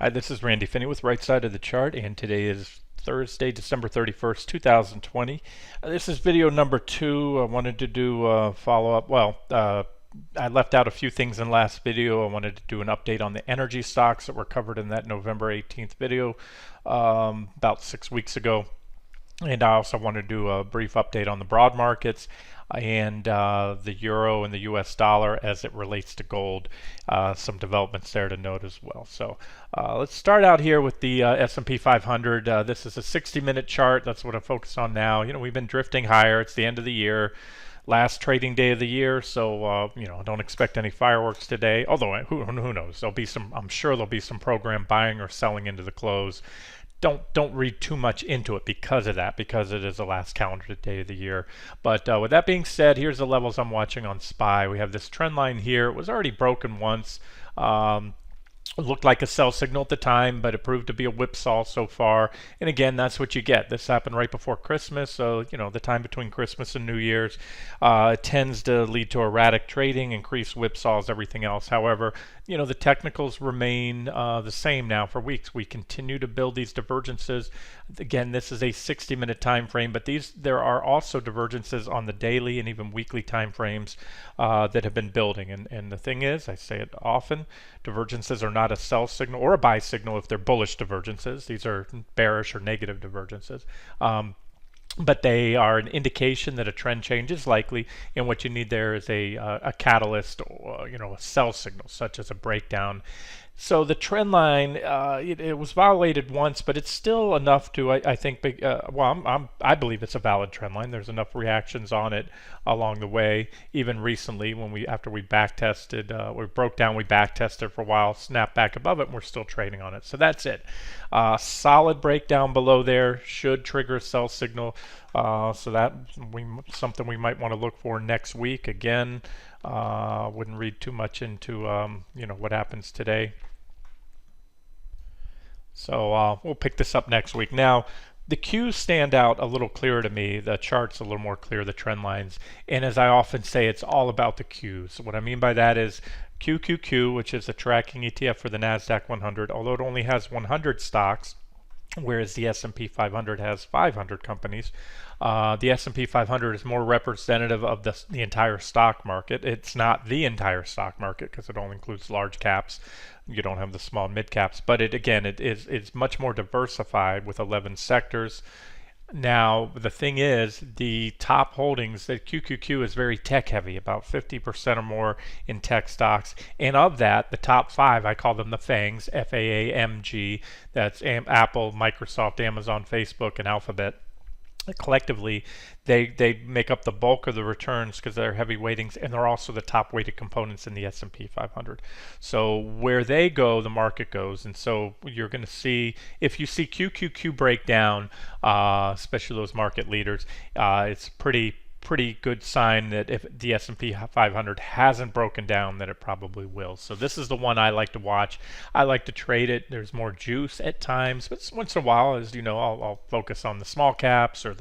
Hi, this is Randy Finney with Right Side of the Chart, and today is Thursday, December 31st, 2020. This is video number 2. I wanted to do a follow-up. I left out a few things in last video. I wanted to do an update on the energy stocks that were covered in that November 18th video about 6 weeks ago. And I also want to do a brief update on the broad markets and the euro and the US dollar as it relates to gold. Some developments there to note as well. So let's start out here with the S&P 500. This is a 60-minute chart. That's what I'm focused on now. You know, we've been drifting higher. It's the end of the year. Last trading day of the year, so don't expect any fireworks today. Although who knows? There'll be some. I'm sure there'll be some program buying or selling into the close. Don't read too much into it because of that, because it is the last calendar day of the year. But with that being said, here's the levels I'm watching on SPY. We have this trend line here. It was already broken once. It looked like a sell signal at the time, but it proved to be a whipsaw so far. And again, that's what you get. This happened right before Christmas, so the time between Christmas and New Year's it tends to lead to erratic trading, increased whipsaws, everything else. However, the technicals remain the same now for weeks. We continue to build these divergences. Again, this is a 60-minute time frame, but there are also divergences on the daily and even weekly time frames that have been building. And the thing is, I say it often, divergences are not a sell signal or a buy signal if they're bullish divergences. These are bearish or negative divergences. But they are an indication that a trend change is likely, and what you need there is a catalyst, or, a sell signal, such as a breakdown. So the trend line, it was violated once, but it's still enough to, I think, I believe it's a valid trend line. There's enough reactions on it along the way. Even recently, after we back tested, we broke down, we back tested for a while, snapped back above it, and we're still trading on it. So that's it. Solid breakdown below there should trigger a sell signal. So that's something we might want to look for next week. Again, wouldn't read too much into what happens today. So we'll pick this up next week. Now, the Qs stand out a little clearer to me. The chart's a little more clear, the trend lines. And as I often say, it's all about the Qs. What I mean by that is QQQ, which is a tracking ETF for the NASDAQ 100, although it only has 100 stocks, whereas the S&P 500 has 500 companies. The S&P 500 is more representative of the entire stock market. It's not the entire stock market because it only includes large caps. You don't have the small mid caps, but it's much more diversified with 11 sectors. Now, the thing is, the top holdings, that QQQ is very tech heavy, about 50% or more in tech stocks. And of that, the top 5, I call them the FANGs, F-A-A-M-G, that's Apple, Microsoft, Amazon, Facebook, and Alphabet. Collectively, they make up the bulk of the returns because they're heavy weightings, and they're also the top weighted components in the S&P 500. So where they go, the market goes. And so you're going to see, if you see QQQ break down, especially those market leaders, it's pretty good sign that if the S&P 500 hasn't broken down, that it probably will. So this is the one I like to watch. I like to trade it. There's more juice at times, but once in a while, as you know, I'll focus on the small caps or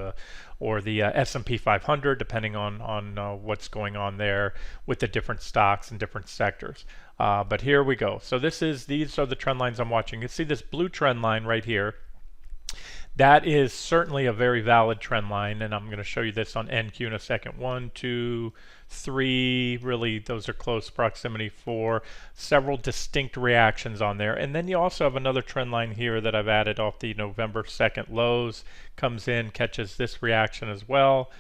the S&P 500, depending on what's going on there with the different stocks and different sectors. But here we go. So these are the trend lines I'm watching. You see this blue trend line right here. That is certainly a very valid trend line, and I'm going to show you this on NQ in a second. 1, 2, 3, really those are close proximity, 4, several distinct reactions on there. And then you also have another trend line here that I've added off the November 2nd lows, comes in, catches this reaction as well.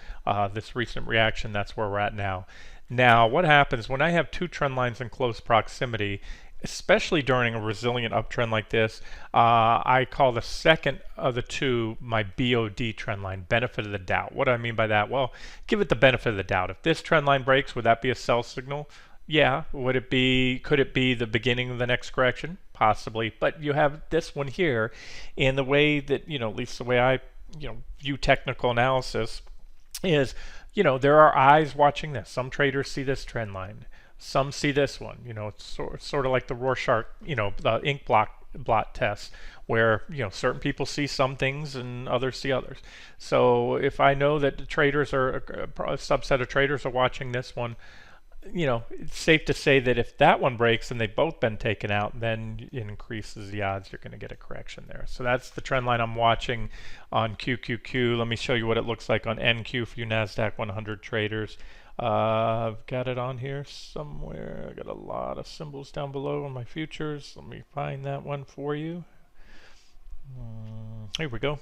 This recent reaction, that's where we're at now. Now, what happens when I have two trend lines in close proximity, especially during a resilient uptrend like this, I call the second of the two my BOD trend line, benefit of the doubt. What do I mean by that? Well, give it the benefit of the doubt. If this trend line breaks, would that be a sell signal? Yeah. Could it be the beginning of the next correction? Possibly. But you have this one here, and the way that, at least the way I, view technical analysis is, there are eyes watching this. Some traders see this trend line. Some see this one. It's sort of like the Rorschach, the ink blot test, where certain people see some things and others see others. So if I know that the traders are a subset of traders are watching this one, it's safe to say that if that one breaks and they've both been taken out, then it increases the odds you're going to get a correction there. So that's the trend line I'm watching on QQQ. Let me show you what it looks like on NQ for you NASDAQ 100 traders. I've got it on here somewhere. I got a lot of symbols down below on my futures. Let me find that one for you. Here we go.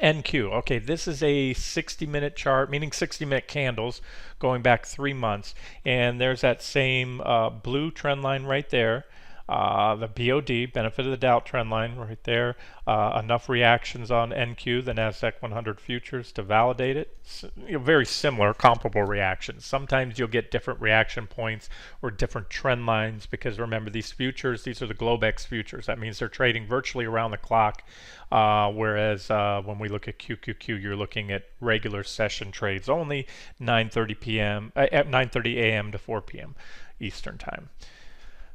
NQ. Okay, this is a 60-minute chart, meaning 60-minute candles going back 3 months. And there's that same blue trend line right there. The BOD, benefit of the doubt trend line right there. Enough reactions on NQ, the NASDAQ 100 futures, to validate it. Very similar, comparable reactions. Sometimes you'll get different reaction points or different trend lines because remember these futures, these are the Globex futures. That means they're trading virtually around the clock. Whereas when we look at QQQ, you're looking at regular session trades only, 9:30 p.m. At 9:30 a.m. to 4 p.m. Eastern time.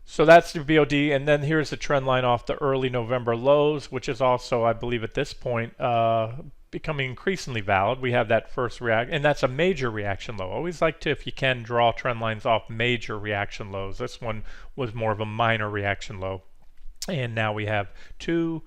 So that's the BOD, and then here's the trend line off the early November lows, which is also, I believe at this point, becoming increasingly valid. We have that first react, and that's a major reaction low. Always like to, if you can, draw trend lines off major reaction lows. This one was more of a minor reaction low. And now we have 2,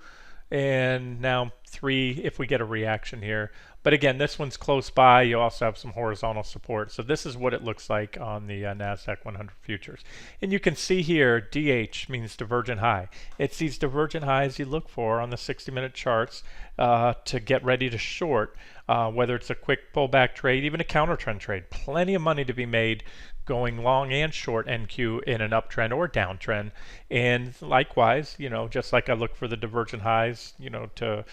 and now 3 if we get a reaction here. But again, this one's close by. You also have some horizontal support. So this is what it looks like on the NASDAQ 100 futures. And you can see here, DH means divergent high. It's these divergent highs you look for on the 60-minute charts to get ready to short, whether it's a quick pullback trade, even a counter trend trade. Plenty of money to be made going long and short NQ in an uptrend or downtrend. And likewise, just like I look for the divergent highs, to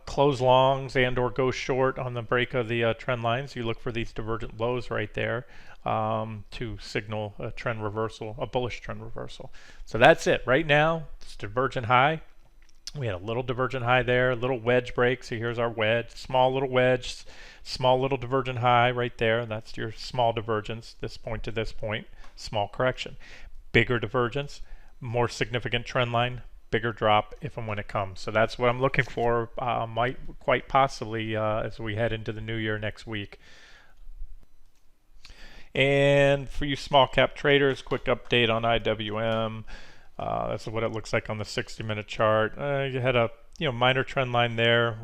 close longs and or go short on the break of the trend lines, you look for these divergent lows right there to signal a trend reversal, a bullish trend reversal. So that's it. Right now, it's divergent high. We had a little divergent high there, a little wedge break. So here's our wedge, small little wedge, small little divergent high right there. That's your small divergence, this point to this point, small correction. Bigger divergence, more significant trend line, bigger drop if and when it comes. So that's what I'm looking for, might quite possibly as we head into the new year next week. And for you small cap traders, quick update on IWM. That's what it looks like on the 60-minute chart. You had a minor trend line there.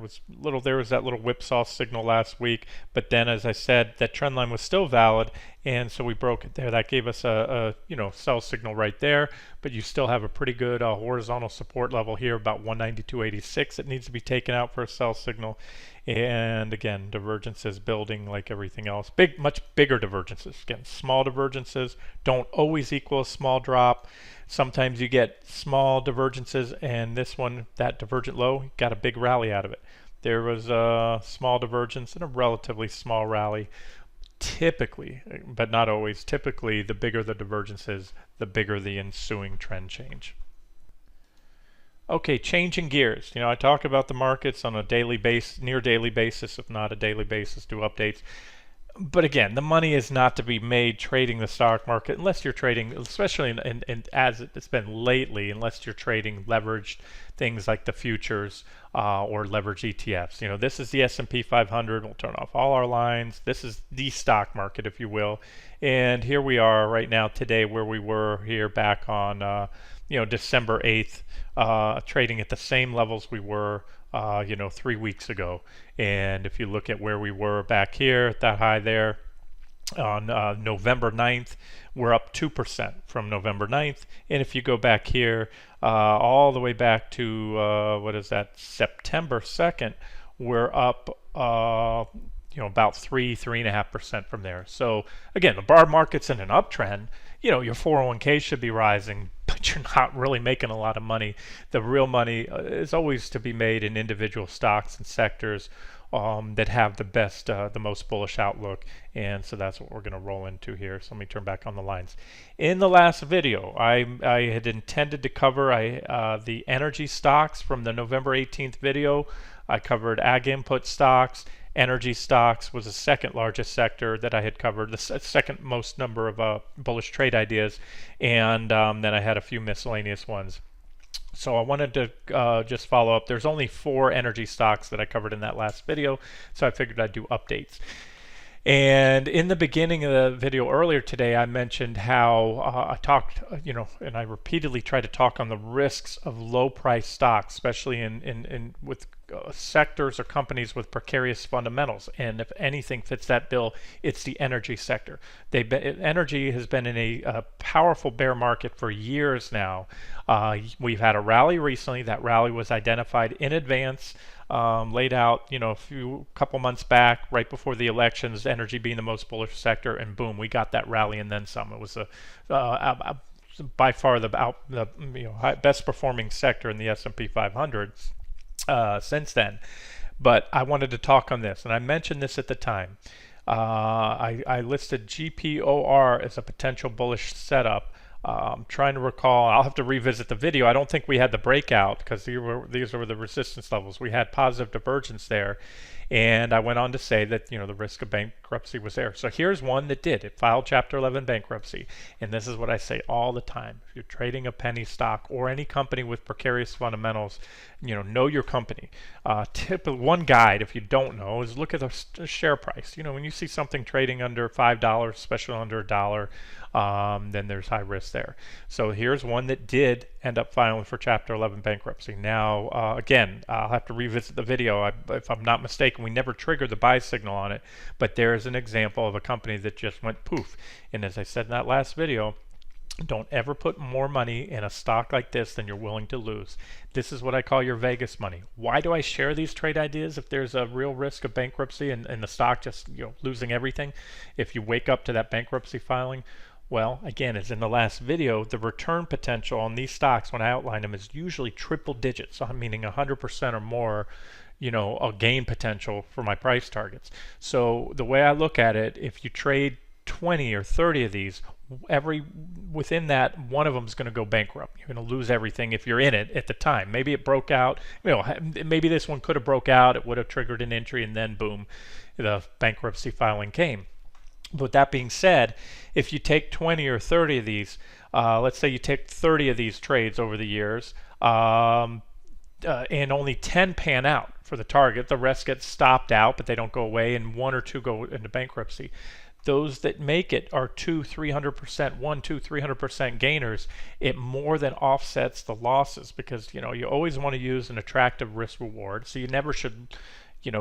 There was that little whipsaw signal last week, but then as I said, that trend line was still valid, and so we broke it there. That gave us a sell signal right there, but you still have a pretty good horizontal support level here, about 192.86. It needs to be taken out for a sell signal. And again, divergences building like everything else. Much bigger divergences. Again, small divergences don't always equal a small drop. Sometimes you get small divergences, and this one, that divergent low, got a big rally out of it. There was a small divergence and a relatively small rally. Typically, but not always, typically the bigger the divergence is, the bigger the ensuing trend change. Okay, changing gears. I talk about the markets on a daily basis, near daily basis, if not a daily basis, do updates. But again, the money is not to be made trading the stock market unless you're trading, especially as it's been lately, unless you're trading leveraged things like the futures or leveraged ETFs. This is the S&P 500. We'll turn off all our lines. This is the stock market, if you will. And here we are right now today where we were here back on December 8th, trading at the same levels we were 3 weeks ago. And if you look at where we were back here at that high there on November 9th, we're up 2% from November 9th. And if you go back here all the way back to September 2nd, we're up about 3.5% from there. So again, the bar market's in an uptrend. Your 401k should be rising, but you're not really making a lot of money. The real money is always to be made in individual stocks and sectors that have the most bullish outlook. And so that's what we're going to roll into here. So let me turn back on the lines. In the last video, I had intended to cover the energy stocks from the November 18th video. I covered ag input stocks. Energy stocks was the second largest sector that I had covered, the second most number of bullish trade ideas, and then I had a few miscellaneous ones. So I wanted to just follow up. There's only 4 energy stocks that I covered in that last video, so I figured I'd do updates. And in the beginning of the video earlier today, I mentioned how I talked, and I repeatedly try to talk on the risks of low price stocks, especially in with sectors or companies with precarious fundamentals. And if anything fits that bill, it's the energy sector. Energy has been in a powerful bear market for years now. We've had a rally recently. That rally was identified in advance, laid out, a couple months back, right before the elections, energy being the most bullish sector, and boom, we got that rally and then some. It was by far the best performing sector in the S&P 500 since then. But I wanted to talk on this, and I mentioned this at the time. I listed GPOR as a potential bullish setup. I'm trying to recall. I'll have to revisit the video. I don't think we had the breakout because these were the resistance levels. We had positive divergence there, and I went on to say that the risk of bankruptcy was there. So here's one that did. It filed Chapter 11 bankruptcy, and this is what I say all the time. If you're trading a penny stock or any company with precarious fundamentals, know your company. One guide, if you don't know, is look at the share price. When you see something trading under $5, especially under $1, then there's high risk there. So here's one that did end up filing for Chapter 11 bankruptcy. Now, again, I'll have to revisit the video. If I'm not mistaken, we never triggered the buy signal on it, but there's an example of a company that just went poof. And as I said in that last video, don't ever put more money in a stock like this than you're willing to lose. This is what I call your Vegas money. Why do I share these trade ideas if there's a real risk of bankruptcy and the stock just losing everything if you wake up to that bankruptcy filing? Well, again, as in the last video, the return potential on these stocks when I outline them is usually triple digits, so meaning 100% or more, a gain potential for my price targets. So the way I look at it, if you trade 20 or 30 of these, within that, one of them is going to go bankrupt. You're going to lose everything if you're in it at the time. Maybe it broke out. Maybe this one could have broke out. It would have triggered an entry, and then boom, the bankruptcy filing came. With that being said, if you take 20 or 30 of these, let's say you take 30 of these trades over the years, and only 10 pan out for the target, the rest get stopped out, but they don't go away, and one or two go into bankruptcy. Those that make it are 300% gainers. It more than offsets the losses because you always want to use an attractive risk reward. So you never should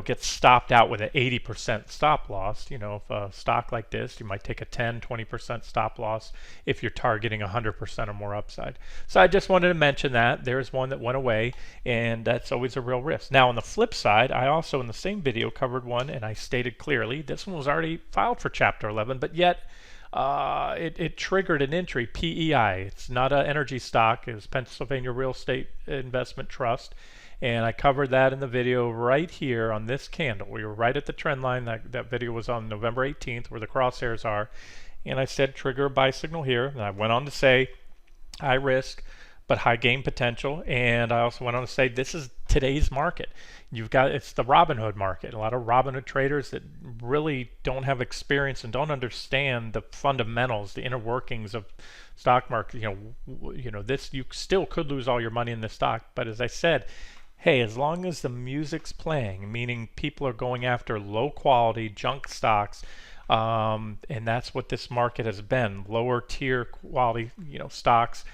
get stopped out with an 80% stop loss. If a stock like this, you might take a 10-20% stop loss if you're targeting 100% or more upside. So I just wanted to mention that. There's one that went away, and that's always a real risk. Now, on the flip side, I also in the same video covered one, and I stated clearly this one was already filed for Chapter 11, but yet it triggered an entry, PEI. It's not an energy stock. It's Pennsylvania Real Estate Investment Trust. And I covered that in the video right here on this candle. We were right at the trend line. That video was on November 18th where the crosshairs are. And I said trigger a buy signal here. And I went on to say high risk but high gain potential. And I also went on to say this is today's market. It's the Robinhood market. A lot of Robinhood traders that really don't have experience and don't understand the fundamentals, the inner workings of stock market. This, you still could lose all your money in this stock. But as I said, hey, as long as the music's playing, meaning people are going after low quality junk stocks, and that's what this market has been, lower tier quality stocks,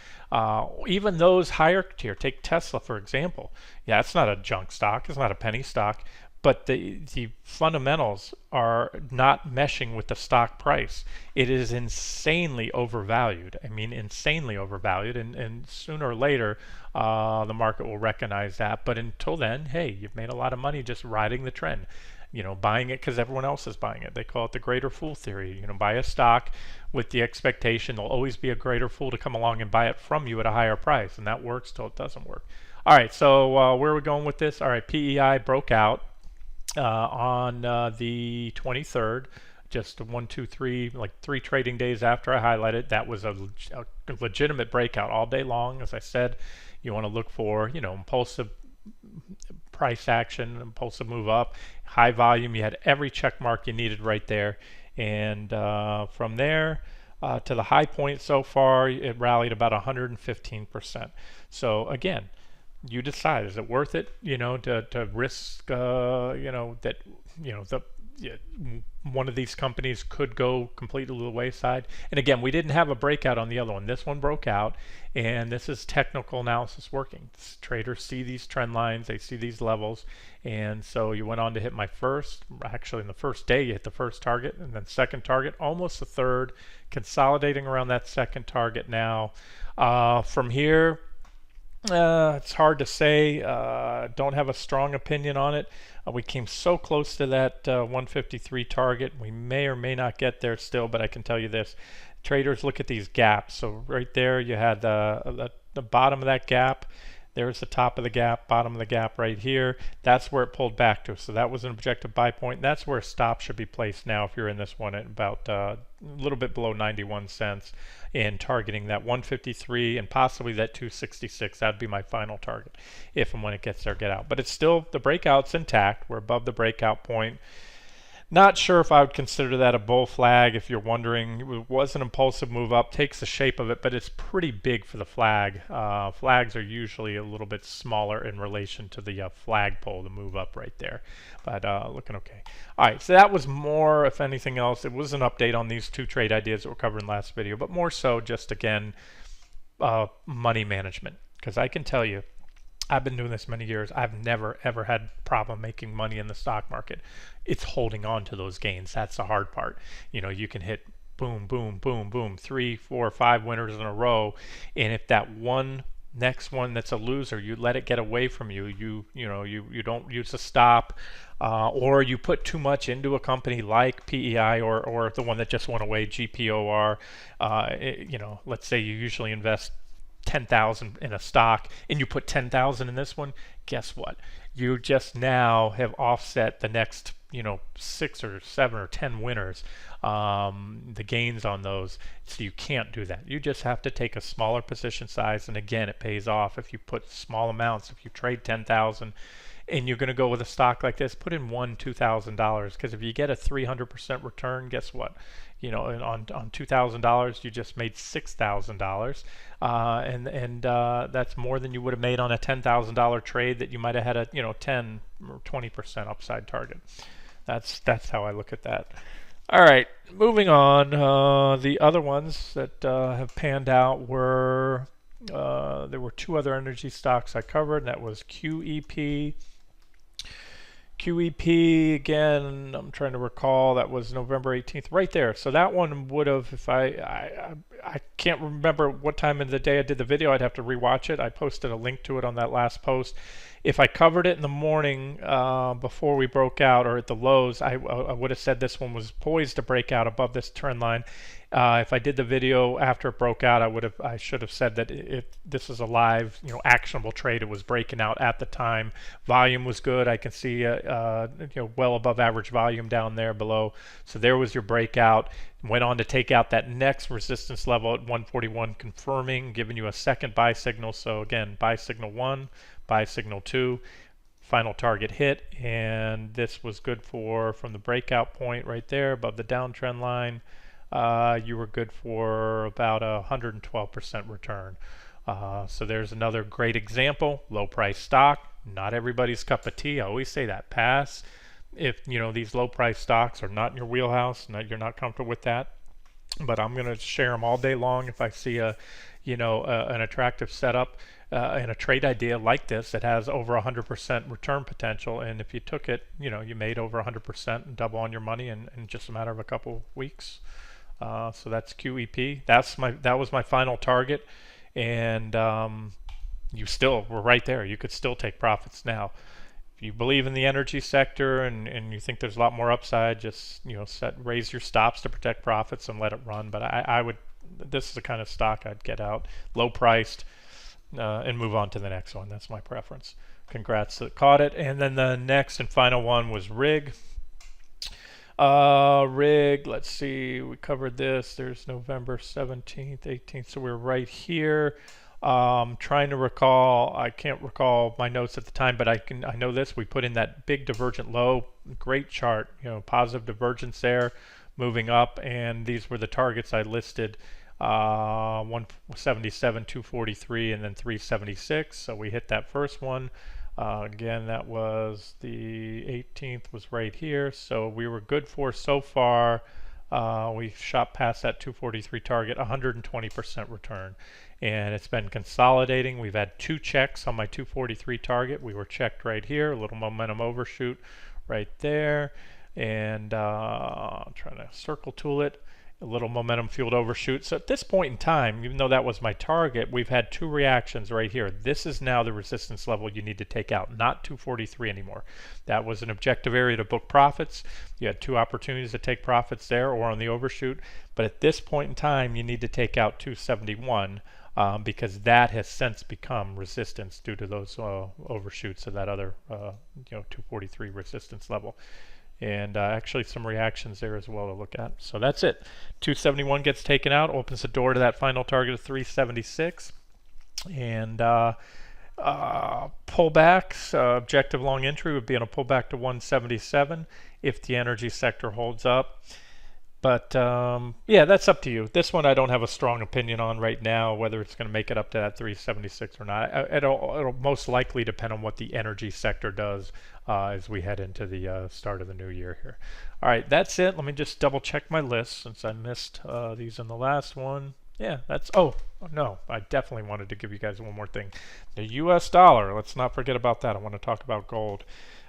even those higher tier, take Tesla for example. Yeah, it's not a junk stock, it's not a penny stock, but the fundamentals are not meshing with the stock price. It is insanely overvalued. I mean, insanely overvalued, and sooner or later the market will recognize that. But until then, hey, you've made a lot of money just riding the trend. Buying it because everyone else is buying it. They call it the greater fool theory. Buy a stock with the expectation there'll always be a greater fool to come along and buy it from you at a higher price, and that works till it doesn't work. All right, so where are we going with this? All right, PEI broke out on the 23rd, just 1, 2, 3, like 3 trading days after I highlighted. That was a legitimate breakout all day long. As I said, you want to look for impulsive price action, impulsive move up, high volume. You had every check mark you needed right there, and from there to the high point so far, it rallied about 115%. So again, you decide, is it worth it, to risk, that, the yeah, one of these companies could go completely to the wayside. And again, we didn't have a breakout on the other one. This one broke out, and this is technical analysis working. Traders see these trend lines, they see these levels, and so you went on to hit my first, actually in the first day you hit the first target, and then second target, almost the third, consolidating around that second target now. From here, it's hard to say. Don't have a strong opinion on it. We came so close to that 153 target. We may or may not get there still, but I can tell you this. Traders look at these gaps. So right there you had the bottom of that gap. There's the top of the gap, bottom of the gap right here. That's where it pulled back to. So that was an objective buy point. That's where a stop should be placed now if you're in this one at about a little bit below 91 cents and targeting that 153 and possibly that 266. That'd be my final target. If and when it gets there, get out. But it's still, the breakout's intact. We're above the breakout point. Not sure if I would consider that a bull flag. If you're wondering, it was an impulsive move up, takes the shape of it, but it's pretty big for the flag. Flags are usually a little bit smaller in relation to the flagpole, the move up right there. But looking okay. All right, so that was more, if anything else, it was an update on these two trade ideas that were covered in the last video, but more so just, again, money management. Because I can tell you, I've been doing this many years. I've never, ever had a problem making money in the stock market. It's holding on to those gains. That's the hard part. You know, you can hit boom, boom, boom, boom, 3, 4, 5 winners in a row. And if that next one that's a loser, you let it get away from you. You don't use a stop, or you put too much into a company like PEI or the one that just went away, GPOR. Let's say you usually invest 10,000 in a stock and you put 10,000 in this one, guess what? You just now have offset the next 6 or 7 or 10 winners, the gains on those. So you can't do that. You just have to take a smaller position size, and again, it pays off if you put small amounts. If you trade 10,000 and you're going to go with a stock like this, put in $2,000, because if you get a 300% return, guess what? On $2,000, you just made $6,000, and that's more than you would have made on a $10,000 trade that you might have had a 10 or 20% upside target. That's how I look at that. All right, moving on. The other ones that have panned out were there were two other energy stocks I covered, and that was QEP. QEP, again, I'm trying to recall, that was November 18th, right there. So that one would have, if I can't remember what time of the day I did the video, I'd have to rewatch it. I posted a link to it on that last post. If I covered it in the morning before we broke out, or at the lows, I would have said this one was poised to break out above this trend line. If I did the video after it broke out, I should have said that this is a live, actionable trade. It was breaking out at the time. Volume was good. I can see, well above average volume down there below. So there was your breakout. Went on to take out that next resistance level at 141, confirming, giving you a second buy signal. So again, buy signal 1, buy signal 2. Final target hit, and this was good from the breakout point right there above the downtrend line. You were good for about 112% return. So there's another great example. Low price stock, not everybody's cup of tea. I always say that. Pass if these low price stocks are not in your wheelhouse, you're not comfortable with that. But I'm going to share them all day long if I see an attractive setup and a trade idea like this that has over 100% return potential. And if you took it, you made over 100% and double on your money in just a matter of a couple weeks. So that's QEP. That was my final target, and you still were right there. You could still take profits now. If you believe in the energy sector and you think there's a lot more upside, just raise your stops to protect profits and let it run. But I would. This is the kind of stock I'd get out, low priced, and move on to the next one. That's my preference. Congrats that caught it. And then the next and final one was RIG. RIG, let's see, we covered this. There's November 17th, 18th, so we're right here. Trying to recall, I can't recall my notes at the time, but I know this. We put in that big divergent low, great chart, positive divergence there, moving up, and these were the targets I listed. 177, 243, and then 376. So we hit that first one. Again, that was the 18th was right here, so we were good for so far. We shot past that 243 target, 120% return. And it's been consolidating. We've had two checks on my 243 target. We were checked right here, a little momentum overshoot right there. And I'm trying to circle tool it. A little momentum fueled overshoot. So at this point in time, even though that was my target, we've had two reactions right here. This is now the resistance level you need to take out, not 243 anymore. That was an objective area to book profits. You had two opportunities to take profits there or on the overshoot. But at this point in time, you need to take out 271 because that has since become resistance due to those overshoots of that other 243 resistance level. And actually some reactions there as well to look at. So that's it. 271 gets taken out, opens the door to that final target of 376. And pullbacks, objective long entry would be on a pullback to 177 if the energy sector holds up. But yeah, that's up to you. This one I don't have a strong opinion on right now, whether it's going to make it up to that 376 or not. It'll most likely depend on what the energy sector does as we head into the start of the new year here. All right, that's it. Let me just double check my list since I missed these in the last one. Yeah, that's, oh, no, I definitely wanted to give you guys one more thing. The US dollar, let's not forget about that. I want to talk about gold.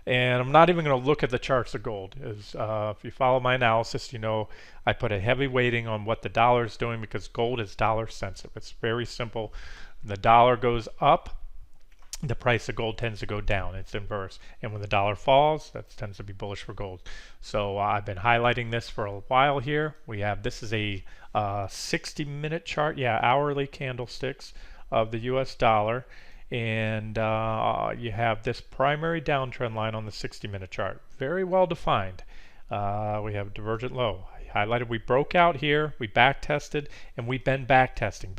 And I'm not even going to look at the charts of gold. If you follow my analysis, you know I put a heavy weighting on what the dollar is doing because gold is dollar sensitive. It's very simple. The dollar goes up, the price of gold tends to go down. It's inverse. And when the dollar falls, that tends to be bullish for gold. So I've been highlighting this for a while here. We have, this is a 60-minute chart, yeah, hourly candlesticks of the US dollar. And you have this primary downtrend line on the 60-minute chart. Very well defined. We have divergent low. I highlighted we broke out here, we back tested, and we've been back testing.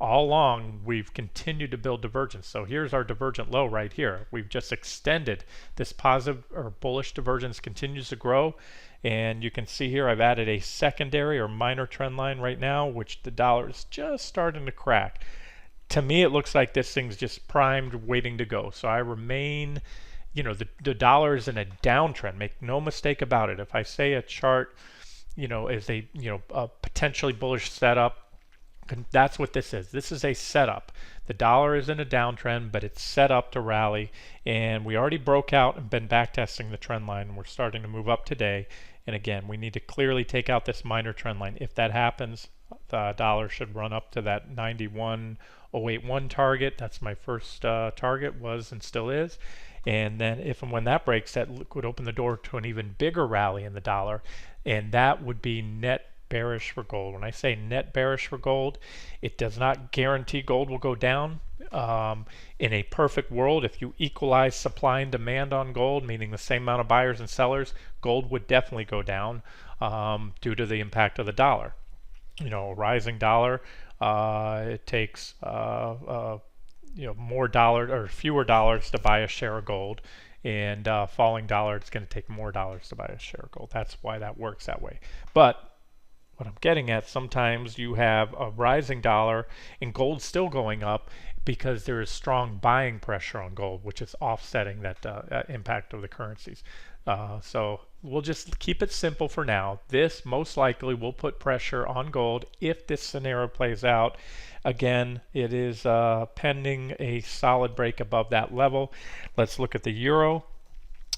All along, we've continued to build divergence. So here's our divergent low right here. We've just extended this positive or bullish divergence continues to grow. And you can see here I've added a secondary or minor trend line right now, which the dollar is just starting to crack. To me, it looks like this thing's just primed, waiting to go. So I remain, you know, the dollar is in a downtrend. Make no mistake about it. If I say a chart, you know, is a potentially bullish setup, that's what this is. This is a setup. The dollar is in a downtrend, but it's set up to rally. And we already broke out and been back testing the trend line. And we're starting to move up today. And again, we need to clearly take out this minor trend line. If that happens, the dollar should run up to that 91.081 target. That's my first target, was and still is. And then if and when that breaks, that would open the door to an even bigger rally in the dollar. And that would be net bearish for gold. When I say net bearish for gold, it does not guarantee gold will go down. In a perfect world, if you equalize supply and demand on gold, meaning the same amount of buyers and sellers, gold would definitely go down due to the impact of the dollar. You know, a rising dollar, it takes more dollars or fewer dollars to buy a share of gold, and falling dollar, it's going to take more dollars to buy a share of gold. That's why that works that way. But what I'm getting at, sometimes you have a rising dollar and gold still going up because there is strong buying pressure on gold, which is offsetting that impact of the currencies. So we'll just keep it simple for now. This most likely will put pressure on gold if this scenario plays out. Again, it is pending a solid break above that level. Let's look at the euro.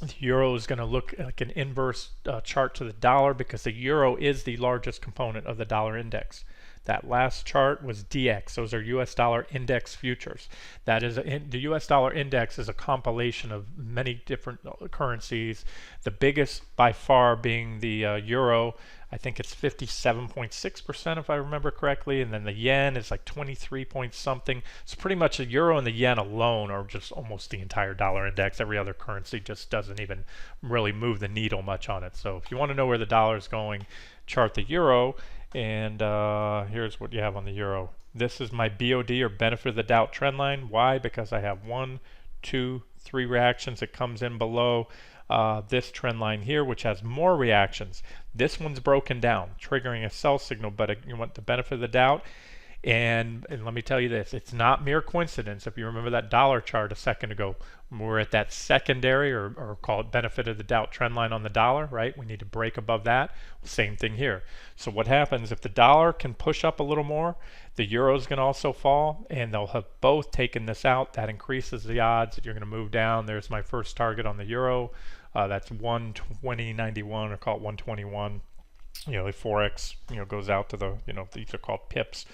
The euro is going to look like an inverse chart to the dollar because the euro is the largest component of the dollar index. That last chart was DX. Those are US dollar index futures. That is the US dollar index is a compilation of many different currencies. The biggest by far being the euro. I think it's 57.6% if I remember correctly, and then the yen is like 23 point something. So pretty much the euro and the yen alone are just almost the entire dollar index. Every other currency just doesn't even really move the needle much on it. So if you want to know where the dollar is going, chart the euro. And here's what you have on the euro. This is my BOD or benefit of the doubt trend line. Why? Because I have 1, 2, 3 reactions. It comes in below this trend line here, which has more reactions. This one's broken down, triggering a sell signal, but you want the benefit of the doubt. And let me tell you this, it's not mere coincidence. If you remember that dollar chart a second ago, we're at that secondary, or call it benefit of the doubt trend line on the dollar, right? We need to break above that. Same thing here. So what happens if the dollar can push up a little more, the euro is going to also fall, and they'll have both taken this out. That increases the odds that you're going to move down. There's my first target on the euro. That's 120.91, or call it 121. The 4x goes out to the, these are called pips,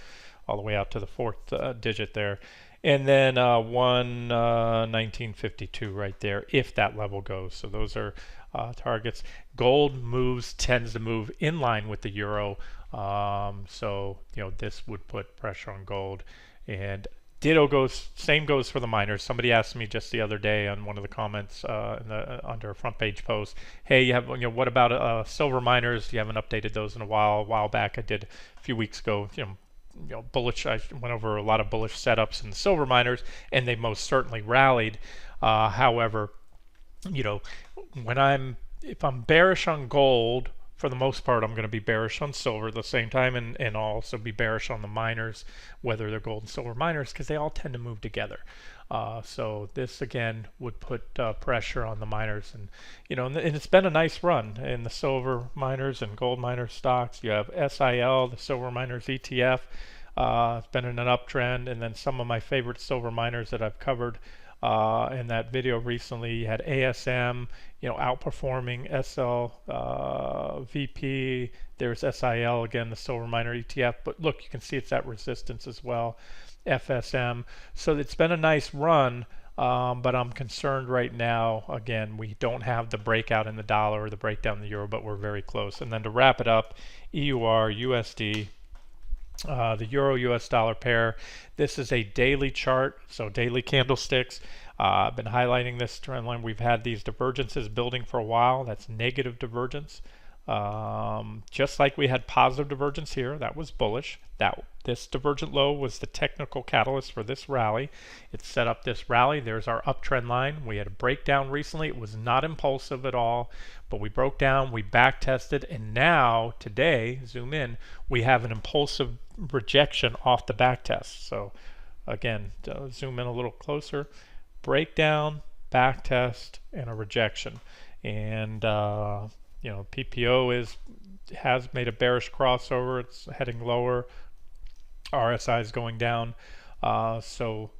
all the way out to the fourth digit there. And then 1952 right there, if that level goes. So those are targets. Gold tends to move in line with the euro. So this would put pressure on gold. And same goes for the miners. Somebody asked me just the other day on one of the comments under a front page post, hey, what about silver miners? You haven't updated those in a while. A while back I did a few weeks ago, bullish. I went over a lot of bullish setups in the silver miners, and they most certainly rallied. However, if I'm bearish on gold, for the most part, I'm going to be bearish on silver at the same time, and I'll also be bearish on the miners, whether they're gold and silver miners, because they all tend to move together. So this again would put pressure on the miners, and and it's been a nice run in the silver miners and gold miners stocks. You have SIL, the silver miners ETF. It's been in an uptrend, and then some of my favorite silver miners that I've covered in that video recently. You had ASM, outperforming SL, VP. There's SIL again, the silver miner ETF. But look, you can see it's at resistance as well. FSM. So it's been a nice run, but I'm concerned right now. Again, we don't have the breakout in the dollar or the breakdown in the euro, but we're very close. And then to wrap it up, EUR, USD. The euro US dollar pair. This is a daily chart, so daily candlesticks. I've been highlighting this trend line. We've had these divergences building for a while. That's negative divergence. Just like we had positive divergence here, that was bullish. This divergent low was the technical catalyst for this rally. It set up this rally. There's our uptrend line. We had a breakdown recently. It was not impulsive at all, but we broke down, we back tested, and now today, zoom in, we have an impulsive rejection off the back test. So again, zoom in a little closer. Breakdown, back test, and a rejection. And PPO has made a bearish crossover. It's heading lower. RSI is going down. So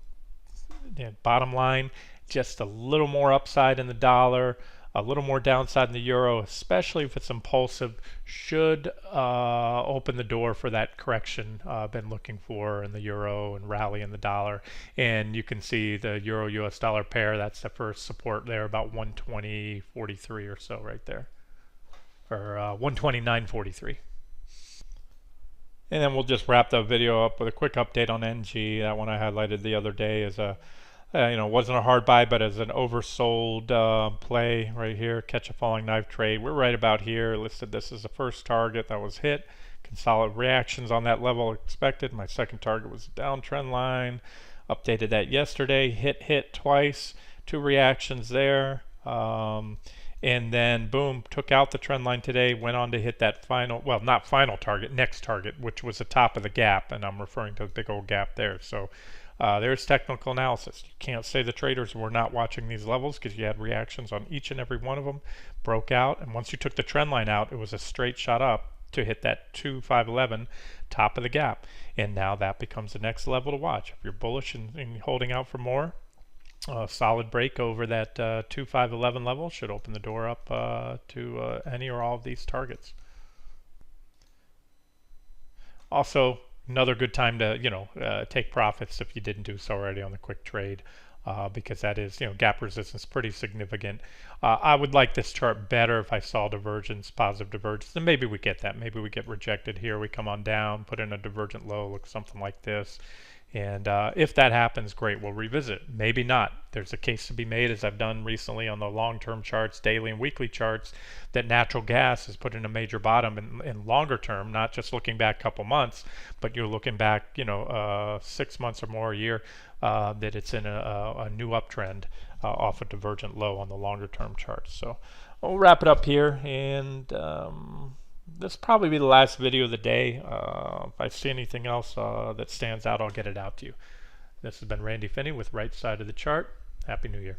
bottom line, just a little more upside in the dollar, a little more downside in the euro, especially if it's impulsive, should open the door for that correction I've been looking for in the euro and rally in the dollar. And you can see the euro US dollar pair, that's the first support there, about 120.43 or so right there, or 129.43. And then we'll just wrap the video up with a quick update on NG. That one I highlighted the other day as wasn't a hard buy, but as an oversold play right here. Catch a falling knife trade. We're right about here. Listed this as the first target that was hit. Consolidate reactions on that level expected. My second target was a downtrend line. Updated that yesterday. Hit twice. 2 reactions there. And then boom, took out the trend line today, went on to hit that final, well, not final target, next target, which was the top of the gap, and I'm referring to the big old gap there. So there's technical analysis. You can't say the traders were not watching these levels, because you had reactions on each and every one of them. Broke out, and once you took the trend line out, it was a straight shot up to hit that 2,511 top of the gap. And now that becomes the next level to watch. If you're bullish and holding out for more, a solid break over that 2,511 level should open the door up to any or all of these targets. Also, another good time to take profits if you didn't do so already on the quick trade, because that is gap resistance pretty significant. I would like this chart better if I saw divergence, positive divergence, and maybe we get that. Maybe we get rejected here. We come on down, put in a divergent low, looks something like this. And if that happens, great, we'll revisit. Maybe not. There's a case to be made, as I've done recently on the long-term charts, daily and weekly charts, that natural gas has put in a major bottom in longer term, not just looking back a couple months, but you're looking back 6 months or more, a year, that it's in a new uptrend off a divergent low on the longer term charts. So we'll wrap it up here, and this will probably be the last video of the day. If I see anything else that stands out, I'll get it out to you. This has been Randy Finney with Right Side of the Chart. Happy New Year.